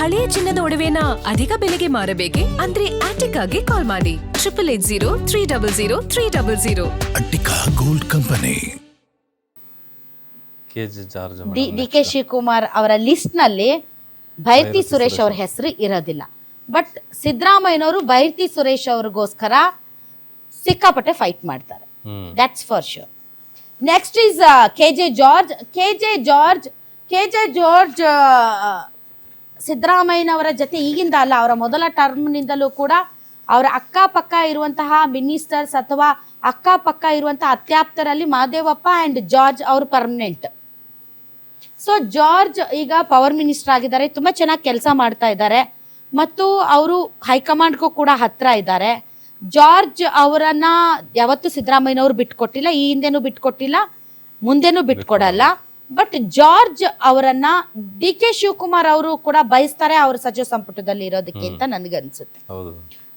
ಹಳೆಯ ಚಿನ್ನದ ಒಡವೆನ ಅಧಿಕ ಬೆಲೆಗೆ ಮಾರಬೇಕೆ? ಅಂದ್ರೆ ಆಟಿಕಾಗೆ ಕಾಲ್ ಮಾಡಿ 8880 Attica gold company. D K Shivakumar ಅವರ ಲಿಸ್ಟ್ ನಲ್ಲಿ ಭೈರತಿ ಸುರೇಶ್ ಅವ್ರ ಹೆಸರು ಇರೋದಿಲ್ಲ. ಬಟ್ ಸಿದ್ದರಾಮಯ್ಯನವರು ಭೈರತಿ ಸುರೇಶ್ ಅವ್ರಿಗೋಸ್ಕರ ಸಿಕ್ಕಾಪಟ್ಟೆ ಫೈಟ್ ಮಾಡ್ತಾರೆ. That's for sure. Next is KJ George ಸಿದ್ದರಾಮಯ್ಯನವರ ಜೊತೆ ಈಗಿಂದ ಅಲ್ಲ, ಅವರ ಮೊದಲ ಟರ್ಮ್ನಿಂದಲೂ ಕೂಡ ಅವರ ಅಕ್ಕಪಕ್ಕ ಇರುವಂತಹ ಮಿನಿಸ್ಟರ್ಸ್ ಅಥವಾ ಅಕ್ಕಪಕ್ಕ ಇರುವಂತಹ ಅತ್ಯಾಪ್ತರಲ್ಲಿ ಮಹದೇವಪ್ಪ ಅಂಡ್ ಜಾರ್ಜ್ ಅವರು ಪರ್ಮನೆಂಟ್. ಸೊ ಜಾರ್ಜ್ ಈಗ ಪವರ್ ಮಿನಿಸ್ಟರ್ ಆಗಿದ್ದಾರೆ, ತುಂಬಾ ಚೆನ್ನಾಗಿ ಕೆಲಸ ಮಾಡ್ತಾ ಇದ್ದಾರೆ ಮತ್ತು ಅವರು ಹೈಕಮಾಂಡ್ಗೂ ಕೂಡ ಹತ್ರ ಇದ್ದಾರೆ. ಜಾರ್ಜ್ ಅವರನ್ನ ಯಾವತ್ತೂ ಸಿದ್ದರಾಮಯ್ಯನವರು ಬಿಟ್ಕೊಟ್ಟಿಲ್ಲ, ಈ ಹಿಂದೆನೂ ಬಿಟ್ಕೊಟ್ಟಿಲ್ಲ, ಮುಂದೆನೂ ಬಿಟ್ಕೊಡಲ್ಲ. ಬಟ್ ಜಾರ್ಜ್ ಅವರನ್ನ ಡಿ ಕೆ ಶಿವಕುಮಾರ್ ಅವರು ಕೂಡ ಬಯಸ್ತಾರೆ ಅವ್ರ ಸಚಿವ ಸಂಪುಟದಲ್ಲಿ ಇರೋದಕ್ಕೆ ಅಂತ ನನಗನ್ಸುತ್ತೆ.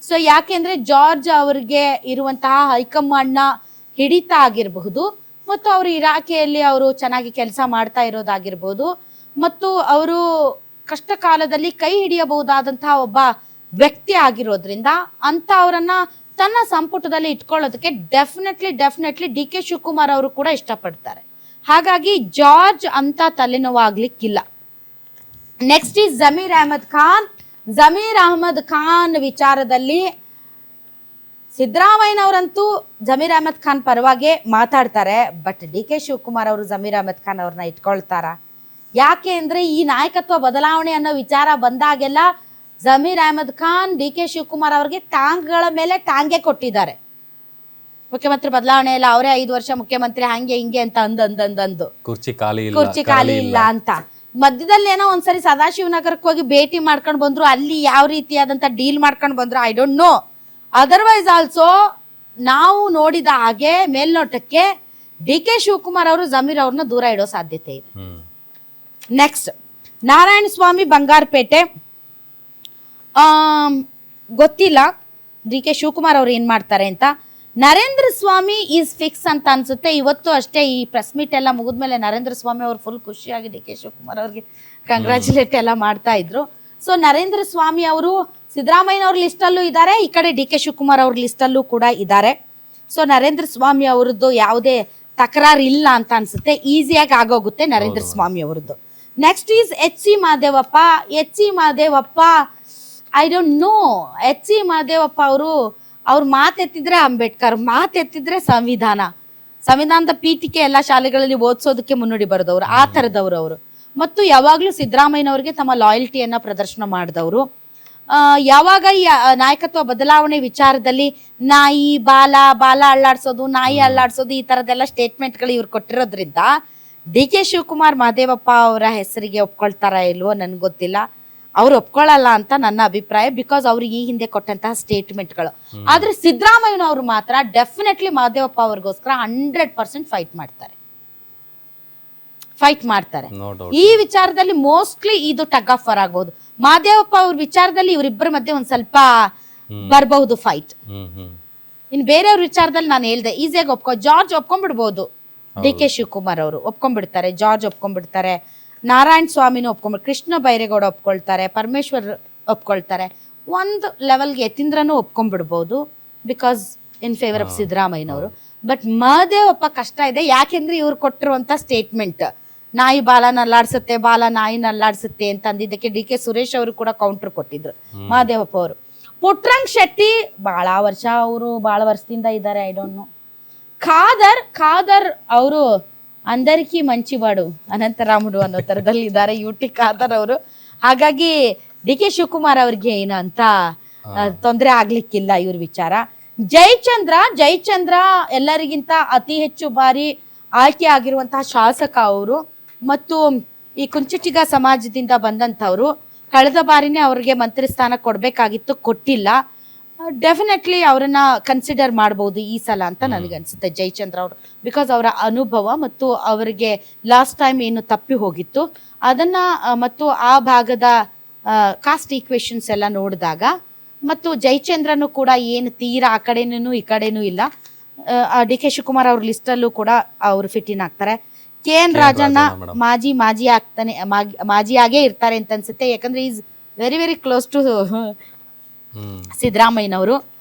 ಸೊ ಯಾಕೆಂದ್ರೆ ಜಾರ್ಜ್ ಅವರಿಗೆ ಇರುವಂತಹ ಹೈಕಮಾಂಡ್ ನ ಹಿಡಿತ ಆಗಿರಬಹುದು ಮತ್ತು ಅವರು ಇಲಾಖೆಯಲ್ಲಿ ಅವರು ಚೆನ್ನಾಗಿ ಕೆಲಸ ಮಾಡ್ತಾ ಇರೋದಾಗಿರ್ಬೋದು ಮತ್ತು ಅವರು ಕಷ್ಟ ಕಾಲದಲ್ಲಿ ಕೈ ಹಿಡಿಯಬಹುದಾದಂತಹ ಒಬ್ಬ ವ್ಯಕ್ತಿ ಆಗಿರೋದ್ರಿಂದ ಅಂತ ಅವರನ್ನ ತನ್ನ ಸಂಪುಟದಲ್ಲಿ ಇಟ್ಕೊಳ್ಳೋದಕ್ಕೆ ಡೆಫಿನೆಟ್ಲಿ ಡಿ ಕೆ ಶಿವಕುಮಾರ್ ಅವರು ಕೂಡ ಇಷ್ಟಪಡ್ತಾರೆ. ಹಾಗಾಗಿ ಜಾರ್ಜ್ ಅಂತ ತಲೆನೋವಾಗ್ಲಿಕ್ಕಿಲ್ಲ. ನೆಕ್ಸ್ಟ್ ಈಸ್ ಜಮೀರ್ ಅಹಮದ್ ಖಾನ್ ವಿಚಾರದಲ್ಲಿ ಸಿದ್ದರಾಮಯ್ಯನವರಂತೂ ಜಮೀರ್ ಅಹಮದ್ ಖಾನ್ ಪರವಾಗಿ ಮಾತಾಡ್ತಾರೆ. ಬಟ್ ಡಿ ಕೆ ಶಿವಕುಮಾರ್ ಅವರು ಜಮೀರ್ ಅಹಮದ್ ಖಾನ್ ಅವ್ರನ್ನ ಇಟ್ಕೊಳ್ತಾರ? ಯಾಕೆ ಅಂದ್ರೆ ಈ ನಾಯಕತ್ವ ಬದಲಾವಣೆ ಅನ್ನೋ ವಿಚಾರ ಬಂದಾಗೆಲ್ಲ ಜಮೀರ್ ಅಹಮದ್ ಖಾನ್ ಡಿ ಕೆ ಶಿವಕುಮಾರ್ ಅವ್ರಿಗೆ ಟಾಂಗ್ಗಳ ಮೇಲೆ ಟಾಂಗೆ ಕೊಟ್ಟಿದ್ದಾರೆ. ಮುಖ್ಯಮಂತ್ರಿ ಬದಲಾವಣೆ ಇಲ್ಲ, ಅವರೇ 5 ವರ್ಷ ಮುಖ್ಯಮಂತ್ರಿ ಹಂಗೆ ಹಿಂಗೆ ಅಂತ ಅಂದು ಕುರ್ಚಿ ಖಾಲಿ ಇಲ್ಲ ಅಂತ. ಮಧ್ಯದಲ್ಲಿ ಏನೋ ಒಂದ್ಸರಿ ಸದಾಶಿವನಗರಕ್ಕೆ ಹೋಗಿ ಭೇಟಿ ಮಾಡ್ಕೊಂಡು ಬಂದ್ರು, ಅಲ್ಲಿ ಯಾವ ರೀತಿಯಾದಂತ ಡೀಲ್ ಮಾಡ್ಕೊಂಡು ಬಂದ್ರು I don't no. Otherwise also ನಾವು ನೋಡಿದ ಹಾಗೆ ಮೇಲ್ನೋಟಕ್ಕೆ ಡಿ ಕೆ ಶಿವಕುಮಾರ್ ಅವರು ಜಮೀರ್ ಅವ್ರನ್ನ ದೂರ ಇಡೋ ಸಾಧ್ಯತೆ ಇದೆ. ನೆಕ್ಸ್ಟ್ ನಾರಾಯಣ ಸ್ವಾಮಿ ಬಂಗಾರಪೇಟೆ, ಗೊತ್ತಿಲ್ಲ ಡಿ ಕೆ ಶಿವಕುಮಾರ್ ಅವ್ರು ಏನ್ ಮಾಡ್ತಾರೆ ಅಂತ. ನರೇಂದ್ರ ಸ್ವಾಮಿ ಈಸ್ ಫಿಕ್ಸ್ ಅಂತ ಅನ್ಸುತ್ತೆ. ಇವತ್ತು ಅಷ್ಟೇ ಈ ಪ್ರೆಸ್ ಮೀಟ್ ಎಲ್ಲ ಮುಗಿದ್ಮೇಲೆ ನರೇಂದ್ರ ಸ್ವಾಮಿ ಅವರು ಫುಲ್ ಖುಷಿಯಾಗಿ ಡಿ ಕೆ ಶಿವಕುಮಾರ್ ಅವ್ರಿಗೆ ಕಂಗ್ರಾಚುಲೇಟ್ ಎಲ್ಲ ಮಾಡ್ತಾ ಇದ್ರು. ಸೊ ನರೇಂದ್ರ ಸ್ವಾಮಿ ಅವರು ಸಿದ್ದರಾಮಯ್ಯನವ್ರ ಲಿಸ್ಟಲ್ಲೂ ಇದ್ದಾರೆ, ಈ ಕಡೆ ಡಿ ಕೆ ಶಿವಕುಮಾರ್ ಅವ್ರ ಲಿಸ್ಟಲ್ಲೂ ಕೂಡ ಇದ್ದಾರೆ. ಸೊ ನರೇಂದ್ರ ಸ್ವಾಮಿ ಅವರದ್ದು ಯಾವುದೇ ತಕರಾರು ಇಲ್ಲ ಅಂತ ಅನ್ಸುತ್ತೆ, ಈಸಿಯಾಗಿ ಆಗೋಗುತ್ತೆ ನರೇಂದ್ರ ಸ್ವಾಮಿ ಅವರದ್ದು. Next is H C Mahadevappa I don't no. H C Mahadevappa ಅವರು ಅವ್ರ ಮಾತೆತ್ತಿದ್ರೆ ಅಂಬೇಡ್ಕರ್, ಮಾತೆತ್ತಿದ್ರೆ ಸಂವಿಧಾನದ ಪೀಠಿಕೆ ಎಲ್ಲ ಶಾಲೆಗಳಲ್ಲಿ ಓದಿಸೋದಕ್ಕೆ ಮುನ್ನುಡಿ ಬರೆದವರು, ಆ ಥರದವರು ಅವರು. ಮತ್ತು ಯಾವಾಗಲೂ ಸಿದ್ದರಾಮಯ್ಯನವ್ರಿಗೆ ತಮ್ಮ ಲಾಯಲ್ಟಿಯನ್ನು ಪ್ರದರ್ಶನ ಮಾಡಿದವರು. ಯಾವಾಗ ಈ ನಾಯಕತ್ವ ಬದಲಾವಣೆ ವಿಚಾರದಲ್ಲಿ ನಾಯಿ ಬಾಲ ಅಳ್ಳಾಡ್ಸೋದು ಈ ಥರದ್ದೆಲ್ಲ ಸ್ಟೇಟ್ಮೆಂಟ್ಗಳು ಇವ್ರು ಕೊಟ್ಟಿರೋದ್ರಿಂದ ಡಿ ಕೆ ಶಿವಕುಮಾರ್ ಮಹದೇವಪ್ಪ ಅವರ ಹೆಸರಿಗೆ ಒಪ್ಕೊಳ್ತಾರಾ ಇಲ್ವೋ ನನಗೆ ಗೊತ್ತಿಲ್ಲ. ಅವ್ರು ಒಪ್ಕೊಳ್ಳಲ್ಲ ಅಂತ ನನ್ನ ಅಭಿಪ್ರಾಯ, ಬಿಕಾಸ್ ಅವ್ರಿಗೆ ಈ ಹಿಂದೆ ಕೊಟ್ಟಂತಹ ಸ್ಟೇಟ್ಮೆಂಟ್ಗಳು. ಆದ್ರೆ ಸಿದ್ದರಾಮಯ್ಯನವರು ಮಾತ್ರ ಡೆಫಿನೆಟ್ಲಿ ಮಹದೇವಪ್ಪ ಅವ್ರಿಗೋಸ್ಕರ 100% ಫೈಟ್ ಮಾಡ್ತಾರೆ. ಈ ವಿಚಾರದಲ್ಲಿ ಮೋಸ್ಟ್ಲಿ ಇದು ಟಗ್ ಆಫ್ ವಾರ್ ಆಗ್ಬಹುದು. ಮಹದೇವಪ್ಪ ಅವ್ರ ವಿಚಾರದಲ್ಲಿ ಇವರಿಬ್ಬರ ಮಧ್ಯೆ ಒಂದ್ ಸ್ವಲ್ಪ ಬರಬಹುದು ಫೈಟ್. ಇನ್ ಬೇರೆಯವ್ರ ವಿಚಾರದಲ್ಲಿ ನಾನು ಹೇಳ್ದೆ ಈಸಿಯಾಗಿ ಜಾರ್ಜ್ ಒಪ್ಕೊಂಡ್ಬಿಡ್ಬೋದು, ಡಿ ಕೆ ಶಿವಕುಮಾರ್ ಅವರು ಒಪ್ಕೊಂಡ್ಬಿಡ್ತಾರೆ, ಜಾರ್ಜ್ ಒಪ್ಕೊಂಡ್ಬಿಡ್ತಾರೆ, ನಾರಾಯಣ ಸ್ವಾಮಿನೂ ಕೃಷ್ಣ ಬೈರೇಗೌಡ ಒಪ್ಕೊಳ್ತಾರೆ, ಪರಮೇಶ್ವರ್ ಒಪ್ಕೊಳ್ತಾರೆ, ಒಂದು ಲೆವೆಲ್ಗೆ ಯತೀಂದ್ರನೂ ಒಪ್ಕೊಂಡ್ಬಿಡ್ಬೋದು ಬಿಕಾಸ್ ಇನ್ ಫೇವರ್ ಆಫ್ ಸಿದ್ದರಾಮಯ್ಯನವರು. ಬಟ್ ಮಹದೇವಪ್ಪ ಕಷ್ಟ ಇದೆ, ಯಾಕೆಂದ್ರೆ ಇವ್ರು ಕೊಟ್ಟಿರುವಂತ ಸ್ಟೇಟ್ಮೆಂಟ್ ನಾಯಿ ಬಾಲ ನಲ್ಲಾಡ್ಸುತ್ತೆ ಅಂತ ಅಂದಿದ್ದಕ್ಕೆ ಡಿ ಕೆ ಸುರೇಶ್ ಅವರು ಕೂಡ ಕೌಂಟರ್ ಕೊಟ್ಟಿದ್ರು ಮಹದೇವಪ್ಪ ಅವರು. ಪುಟ್ರಂಗ್ ಶೆಟ್ಟಿ ಬಹಳ ವರ್ಷದಿಂದ ಇದ್ದಾರೆ, ಐ ಡೋಂಟ್ ನೋ. ಖಾದರ್ ಅವರು అందరికీ మంచివాడు ಅನಂತರಾಮುಡು ಅನ್ನೋ ತರದಲ್ಲಿ ಇದ್ದಾರೆ ಯುಟಿ ಖಾದರ್ ಅವರು. ಹಾಗಾಗಿ ಡಿ ಕೆ ಶಿವಕುಮಾರ್ ಅವ್ರಿಗೆ ಏನು ಅಂತ ತೊಂದರೆ ಆಗ್ಲಿಕ್ಕಿಲ್ಲ ಇವ್ರ ವಿಚಾರ. ಜಯಚಂದ್ರ ಎಲ್ಲರಿಗಿಂತ ಅತಿ ಹೆಚ್ಚು ಬಾರಿ ಆಯ್ಕೆ ಆಗಿರುವಂತಹ ಶಾಸಕ ಅವರು ಮತ್ತು ಈ ಕುಂಚಿಟಿಗ ಸಮಾಜದಿಂದ ಬಂದಂಥವ್ರು. ಕಳೆದ ಬಾರಿನೇ ಅವ್ರಿಗೆ ಮಂತ್ರಿ ಸ್ಥಾನ ಕೊಡ್ಬೇಕಾಗಿತ್ತು, ಕೊಟ್ಟಿಲ್ಲ. ಡೆಫಿನೆಟ್ಲಿ ಅವರನ್ನ ಕನ್ಸಿಡರ್ ಮಾಡಬಹುದು ಈ ಸಲ ಅಂತ ನನಗನ್ಸುತ್ತೆ ಜಯಚಂದ್ರ ಅವರು, ಬಿಕಾಸ್ ಅವರ ಅನುಭವ ಮತ್ತು ಅವರಿಗೆ ಲಾಸ್ಟ್ ಟೈಮ್ ಏನು ತಪ್ಪಿ ಹೋಗಿತ್ತು ಅದನ್ನ ಮತ್ತು ಆ ಭಾಗದ ಕಾಸ್ಟ್ ಈಕ್ವೇಶನ್ಸ್ ಎಲ್ಲ ನೋಡಿದಾಗ ಮತ್ತು ಜಯಚಂದ್ರನು ಕೂಡ ಏನು ತೀರಾ ಆ ಕಡೆನೂ ಈ ಕಡೆನೂ ಇಲ್ಲ, ಡಿ ಕೆ ಶಿವಕುಮಾರ್ ಅವ್ರ ಲಿಸ್ಟಲ್ಲೂ ಕೂಡ ಅವರು ಫಿಟ್ ಇನ್ ಆಗ್ತಾರೆ. ಕೆ ಎನ್ ರಾಜಣ್ಣ ಮಾಜಿಯಾಗೇ ಇರ್ತಾರೆ ಅಂತ ಅನ್ಸುತ್ತೆ, ಯಾಕಂದ್ರೆ is very very close to ಸಿದ್ದರಾಮಯ್ಯನವರು.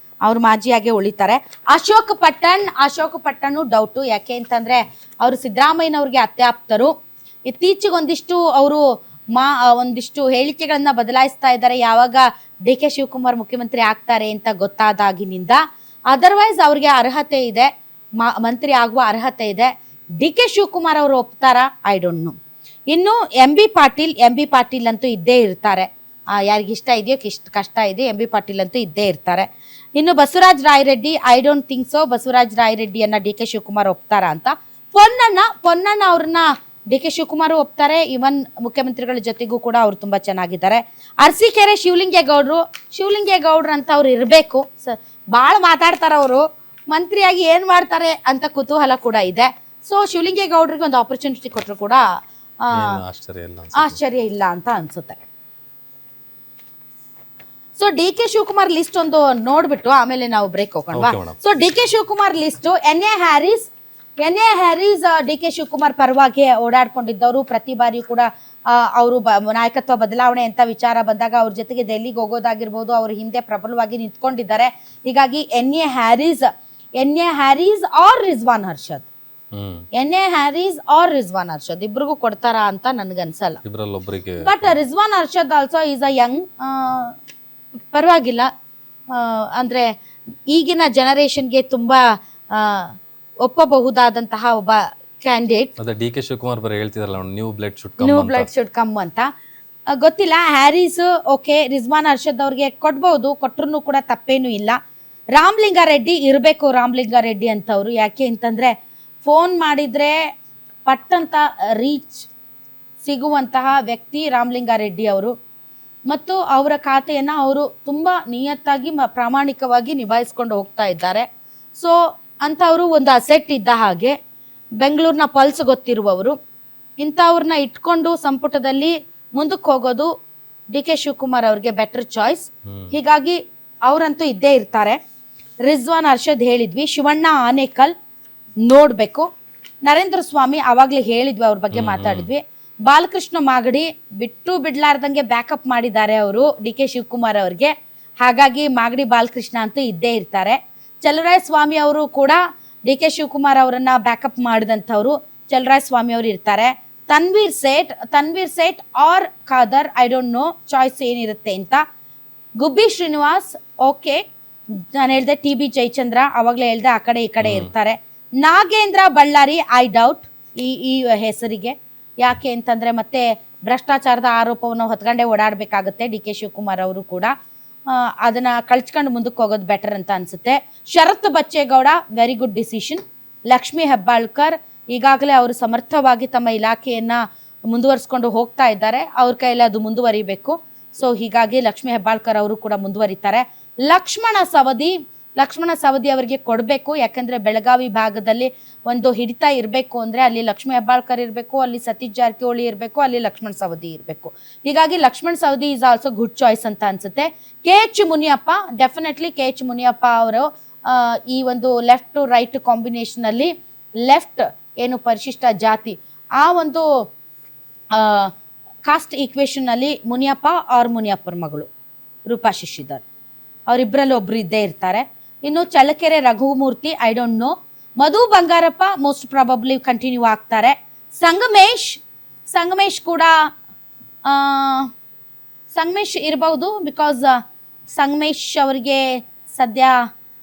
ಅವ್ರು ಮಾಜಿಯಾಗೆ ಉಳಿತಾರೆ. ಅಶೋಕ್ ಪಟ್ಟಣ್ ಡೌಟು. ಯಾಕೆ ಅಂತಂದ್ರೆ ಅವರು ಸಿದ್ದರಾಮಯ್ಯನವ್ರಿಗೆ ಅತ್ಯಾಪ್ತರು. ಇತ್ತೀಚೆಗೆ ಅವರು ಒಂದಿಷ್ಟು ಹೇಳಿಕೆಗಳನ್ನ ಬದಲಾಯಿಸ್ತಾ ಇದ್ದಾರೆ ಯಾವಾಗ ಡಿ ಕೆ ಶಿವಕುಮಾರ್ ಮುಖ್ಯಮಂತ್ರಿ ಆಗ್ತಾರೆ ಅಂತ ಗೊತ್ತಾದಾಗಿನಿಂದ. ಅದರ್ವೈಸ್ ಅವ್ರಿಗೆ ಅರ್ಹತೆ ಇದೆ, ಮಂತ್ರಿ ಆಗುವ ಅರ್ಹತೆ ಇದೆ. ಡಿ ಕೆ ಶಿವಕುಮಾರ್ ಅವರು ಒಪ್ತಾರಾ? I don't know. ಇನ್ನು ಎಂ ಬಿ ಪಾಟೀಲ್ ಅಂತೂ ಇದ್ದೇ ಇರ್ತಾರೆ. ಯಾರಿಗಿಷ್ಟ ಇದೆಯೋ ಕಷ್ಟ ಇದೆ, ಎಂ ಬಿ ಪಾಟೀಲ್ ಅಂತೂ ಇದ್ದೇ ಇರ್ತಾರೆ. ಇನ್ನು Basavaraj Rayareddy, I don't think so Basavaraj ರಾಯರೆಡ್ಡಿಯನ್ನ ಡಿ ಕೆ ಶಿವಕುಮಾರ್ ಒಪ್ತಾರ ಅಂತ. ಪೊನ್ನಣ್ಣ ಅವ್ರನ್ನ ಡಿ ಕೆ ಶಿವಕುಮಾರ್ ಒಪ್ತಾರೆ. ಇವನ್ ಮುಖ್ಯಮಂತ್ರಿಗಳ ಜೊತೆಗೂ ಕೂಡ ಅವ್ರು ತುಂಬಾ ಚೆನ್ನಾಗಿದ್ದಾರೆ. ಅರಸೀಕೆರೆ ಶಿವಲಿಂಗೇಗೌಡ್ರು ಅಂತ ಅವ್ರು ಇರಬೇಕು. ಭಾಳ ಮಾತಾಡ್ತಾರ ಅವರು, ಮಂತ್ರಿಯಾಗಿ ಏನ್ ಮಾಡ್ತಾರೆ ಅಂತ ಕುತೂಹಲ ಕೂಡ ಇದೆ. ಸೊ ಶಿವಲಿಂಗೇಗೌಡ್ರಿಗೆ ಒಂದು ಆಪರ್ಚುನಿಟಿ ಕೊಟ್ಟರು ಕೂಡ ಆಶ್ಚರ್ಯ ಇಲ್ಲ ಅಂತ ಅನ್ಸುತ್ತೆ. So D K Shivakumar list ಒಂದು ನೋಡ್ಬಿಟ್ಟು ಆಮೇಲೆ ನಾವು ಬ್ರೇಕ್ ಹೋಗೋಣವಾ. So D K Shivakumar list, N A Haris D K Shivakumar ಪರವಾಗಿ ಓಡಾಡ್ಕೊಂಡಿದ್ದವರು. ಪ್ರತಿ ಬಾರಿಯೂ ಕೂಡ ಅವರು ನಾಯಕತ್ವ ಬದಲಾವಣೆ ಅಂತ ವಿಚಾರ ಬಂದಾಗ ಅವ್ರ ಜೊತೆಗೆ ಡೆಲ್ಲಿಗೆ ಹೋಗೋದಾಗಿರ್ಬೋದು, ಅವ್ರ ಹಿಂದೆ ಪ್ರಬಲವಾಗಿ ನಿಂತ್ಕೊಂಡಿದ್ದಾರೆ. ಹೀಗಾಗಿ N A Haris R Rizwan Harshad, ಇಬ್ರಿಗೂ ಕೊಡ್ತಾರಾ ಅಂತ ನನ್ಗನ್ಸಲ್ಲ. But Rizwan Harshad also is a young, ಪರವಾಗಿಲ್ಲ. ಅಂದ್ರೆ ಈಗಿನ ಜನರೇಷನ್ಗೆ ತುಂಬಾ ಒಪ್ಪಬಹುದಾದಂತಹ ಒಬ್ಬ ಕ್ಯಾಂಡಿಡೇಟ್. ಡಿ ಕೆ ಶಿವಕುಮಾರ್ ಬರೀ ಹೇಳ್ತಿದ್ರಲ್ಲ ನ್ಯೂ ಬ್ಲಡ್ ಶುಡ್ ಕಮ್ ಅಂತ. ಗೊತ್ತಿಲ್ಲ. ಹ್ಯಾರಿಸ್ ಓಕೆ, ರಿಜ್ವಾನ್ ಹರ್ಷದ್ ಅವ್ರಿಗೆ ಕೊಡ್ಬಹುದು, ಕೊಟ್ರು ಕೂಡ ತಪ್ಪೇನು ಇಲ್ಲ. ರಾಮಲಿಂಗಾರೆಡ್ಡಿ ಇರಬೇಕು, ರಾಮಲಿಂಗಾರೆಡ್ಡಿ ಅಂತವ್ರು. ಯಾಕೆ ಅಂತಂದ್ರೆ ಫೋನ್ ಮಾಡಿದ್ರೆ ಪಟ್ಟಂತ ರೀಚ್ ಸಿಗುವಂತಹ ವ್ಯಕ್ತಿ ರಾಮಲಿಂಗಾರೆಡ್ಡಿ ಅವರು. ಮತ್ತು ಅವರ ಖಾತೆಯನ್ನು ಅವರು ತುಂಬ ನಿಯತ್ತಾಗಿ ಪ್ರಾಮಾಣಿಕವಾಗಿ ನಿಭಾಯಿಸ್ಕೊಂಡು ಹೋಗ್ತಾ ಇದ್ದಾರೆ. ಸೊ ಅಂಥವರು ಒಂದು ಅಸೆಟ್ ಇದ್ದ ಹಾಗೆ. ಬೆಂಗಳೂರಿನ ಪಲ್ಸ್ ಗೊತ್ತಿರುವವರು. ಇಂಥವ್ರನ್ನ ಇಟ್ಕೊಂಡು ಸಂಪುಟದಲ್ಲಿ ಮುಂದಕ್ಕೆ ಹೋಗೋದು ಡಿ ಕೆ ಶಿವಕುಮಾರ್ ಅವ್ರಿಗೆ ಬೆಟರ್ ಚಾಯ್ಸ್. ಹೀಗಾಗಿ ಅವರಂತೂ ಇದ್ದೇ ಇರ್ತಾರೆ. ರಿಜ್ವಾನ್ ಹರ್ಷದ್ ಹೇಳಿದ್ವಿ. ಶಿವಣ್ಣ ಆನೇಕಲ್ ನೋಡಬೇಕು. ನರೇಂದ್ರ ಸ್ವಾಮಿ ಆವಾಗಲೇ ಹೇಳಿದ್ವಿ, ಅವ್ರ ಬಗ್ಗೆ ಮಾತಾಡಿದ್ವಿ. ಬಾಲಕೃಷ್ಣ ಮಾಗಡಿ ಬಿಟ್ಟು ಬಿಡ್ಲಾರ್ದಂಗೆ ಬ್ಯಾಕಪ್ ಮಾಡಿದ್ದಾರೆ ಅವರು ಡಿ ಕೆ ಶಿವಕುಮಾರ್ ಅವ್ರಿಗೆ. ಹಾಗಾಗಿ ಮಾಗಡಿ ಬಾಲಕೃಷ್ಣ ಅಂತೂ ಇದ್ದೇ ಇರ್ತಾರೆ. ಚಲುವರಾಯ ಸ್ವಾಮಿ ಅವರು ಕೂಡ ಡಿ ಕೆ ಶಿವಕುಮಾರ್ ಅವರನ್ನ ಬ್ಯಾಕಪ್ ಮಾಡಿದಂಥವ್ರು. ಚಲುವರಾಯ ಸ್ವಾಮಿ ಅವರು ಇರ್ತಾರೆ. Tanveer Sait or Khader, I don't know choice ಏನಿರುತ್ತೆ ಅಂತ. ಗುಬ್ಬಿ ಶ್ರೀನಿವಾಸ್ ಓಕೆ, ನಾನು ಹೇಳ್ದೆ. ಟಿ ಬಿ ಜಯಚಂದ್ರ ಅವಾಗಲೇ ಹೇಳ್ದೆ, ಆ ಕಡೆ ಈ ಕಡೆ ಇರ್ತಾರೆ. ನಾಗೇಂದ್ರ ಬಳ್ಳಾರಿ, ಐ ಡೌಟ್ ಈ ಹೆಸರಿಗೆ. ಯಾಕೆ ಅಂತಂದ್ರೆ ಮತ್ತೆ ಭ್ರಷ್ಟಾಚಾರದ ಆರೋಪವನ್ನು ಹೊತ್ಕೊಂಡೇ ಓಡಾಡಬೇಕಾಗುತ್ತೆ ಡಿ ಕೆ ಶಿವಕುಮಾರ್ ಅವರು ಕೂಡ. ಅದನ್ನ ಕಳ್ಚ್ಕೊಂಡು ಮುಂದಕ್ಕೆ ಹೋಗೋದು ಬೆಟರ್ ಅಂತ ಅನ್ಸುತ್ತೆ. Sharath Bachegowda, very good decision. Lakshmi Hebbalkar, ಈಗಾಗಲೇ ಅವರು ಸಮರ್ಥವಾಗಿ ತಮ್ಮ ಇಲಾಖೆಯನ್ನ ಮುಂದುವರಿಸ್ಕೊಂಡು ಹೋಗ್ತಾ ಇದ್ದಾರೆ. ಅವ್ರ ಕೈಯಲ್ಲಿ ಅದು ಮುಂದುವರಿಬೇಕು. ಸೊ ಹೀಗಾಗಿ ಲಕ್ಷ್ಮೀ ಹೆಬ್ಬಾಳ್ಕರ್ ಅವರು ಕೂಡ ಮುಂದುವರಿತಾರೆ. ಲಕ್ಷ್ಮಣ ಸವದಿ ಅವರಿಗೆ ಕೊಡಬೇಕು. ಯಾಕಂದ್ರೆ ಬೆಳಗಾವಿ ಭಾಗದಲ್ಲಿ ಒಂದು ಹಿಡಿತ ಇರಬೇಕು ಅಂದ್ರೆ ಅಲ್ಲಿ ಲಕ್ಷ್ಮೀ ಹೆಬ್ಬಾಳ್ಕರ್ ಇರಬೇಕು, ಅಲ್ಲಿ ಸತೀಶ್ ಜಾರಕಿಹೊಳಿ ಇರಬೇಕು, ಅಲ್ಲಿ ಲಕ್ಷ್ಮಣ್ ಸವದಿ ಇರಬೇಕು. ಹೀಗಾಗಿ Laxman Savadi is also good choice ಅಂತ ಅನ್ಸುತ್ತೆ. ಕೆ ಎಚ್ ಮುನಿಯಪ್ಪ, ಡೆಫಿನೆಟ್ಲಿ ಕೆ ಎಚ್ ಮುನಿಯಪ್ಪ ಅವರು ಈ ಒಂದು ಲೆಫ್ಟ್ ಟು ರೈಟ್ ಕಾಂಬಿನೇಷನ್ ಅಲ್ಲಿ, ಲೆಫ್ಟ್ ಏನು ಪರಿಶಿಷ್ಟ ಜಾತಿ ಆ ಒಂದು ಕಾಸ್ಟ್ ಈಕ್ವೇಶನ್ ಅಲ್ಲಿ ಮುನಿಯಪ್ಪ ಆರ್ ಮುನಿಯಪ್ಪರ ಮಗಳು ರೂಪಾ ಶಶಿಧರ್, ಅವರಿಬ್ಬರಲ್ಲಿ ಒಬ್ರು ಇದ್ದೇ ಇರ್ತಾರೆ. ಇನ್ನು Challakere Raghumurthy, I don't no. Madhu Bangarappa most probably continue ಆಗ್ತಾರೆ. ಸಂಗಮೇಶ್ ಕೂಡ ಸಂಗಮೇಶ್ ಇರಬಹುದು. ಬಿಕಾಸ್ ಸಂಗಮೇಶ್ ಅವರಿಗೆ ಸದ್ಯ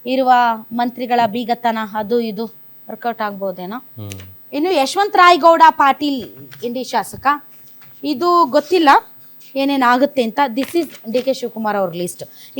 ಇರುವ ಮಂತ್ರಿಗಳ ಬೀಗತನ ಅದು ಇದು ವರ್ಕೌಟ್ ಆಗ್ಬೋದೇನೋ. ಇನ್ನು ಯಶವಂತ ರಾಯಗೌಡ ಪಾಟೀಲ್, ಇಂಡಿ ಶಾಸಕ, ಇದು ಗೊತ್ತಿಲ್ಲ ಏನೇನಾಗುತ್ತೆ ಅಂತ. This is D K Shivakumar ಅವ್ರ ಲಿಸ್ಟ್.